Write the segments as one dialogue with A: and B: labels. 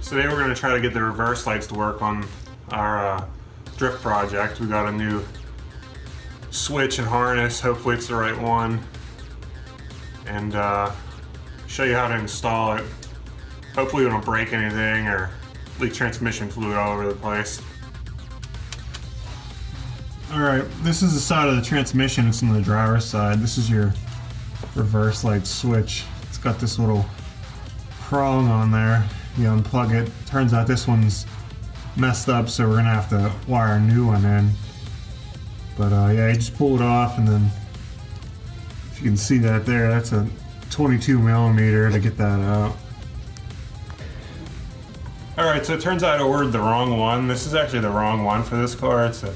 A: So today we're going to try to get the reverse lights to work on our drift project. We got a new switch and harness, hopefully it's the right one, and show you how to install it. Hopefully we don't break anything or leak transmission fluid all over the place. Alright, this is the side of the transmission, it's on the driver's side. This is your reverse light switch. It's got this little prong on there. You unplug it. Turns out this one's messed up, so we're gonna have to wire a new one in. But yeah, you just pull it off, and then if you can see that there, that's a 22 millimeter to get that out. Alright, so it turns out I ordered the wrong one. This is actually the wrong one for this car. It's a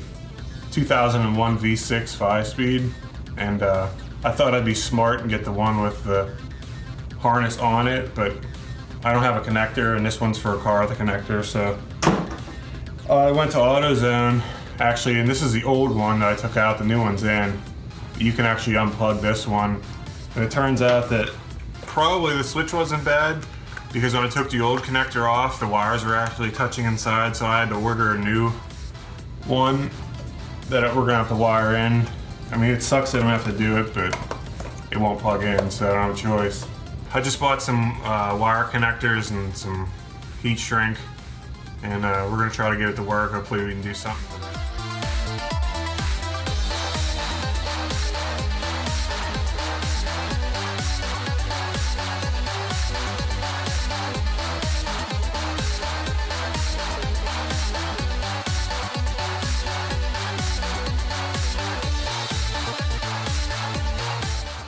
A: 2001 V6 5-speed, and I thought I'd be smart and get the one with the harness on it, but I don't have a connector, and this one's for a car with a connector, so I went to AutoZone, actually, and this is the old one that I took out, the new one's in. You can actually unplug this one, and it turns out that probably the switch wasn't bad, because when I took the old connector off, the wires were actually touching inside, so I had to order a new one that we're gonna have to wire in. I mean, it sucks that I don't have to do it, but it won't plug in, so I don't have a choice. I just bought some wire connectors and some heat shrink, and we're gonna try to get it to work. Hopefully we can do something with it.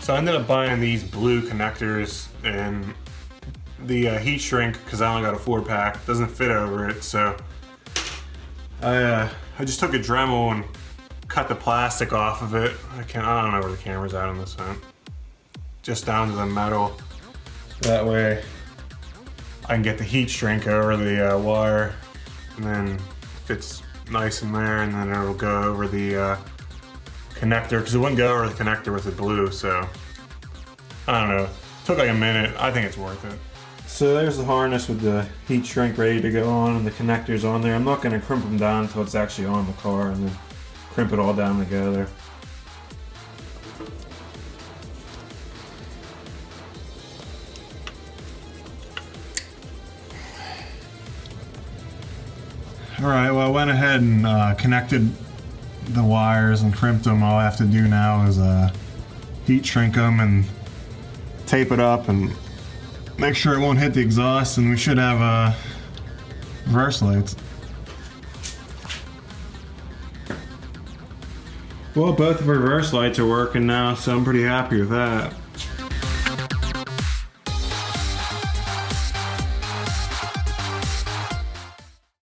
A: So I ended up buying these blue connectors, and the heat shrink, because I only got a 4-pack, doesn't fit over it, so I just took a Dremel and cut the plastic off of it. I don't know where the camera's at on this one. Just down to the metal. That way I can get the heat shrink over the wire, and then fits nice in there, and then it'll go over the connector, because it wouldn't go over the connector with the blue, so I don't know. It took like a minute. I think it's worth it. So there's the harness with the heat shrink ready to go on, and the connectors on there. I'm not going to crimp them down until it's actually on the car, and then crimp it all down together. Alright, well, I went ahead and connected the wires and crimped them. All I have to do now is heat shrink them and tape it up and make sure it won't hit the exhaust, and we should have reverse lights. Well, both of our reverse lights are working now, so I'm pretty happy with that.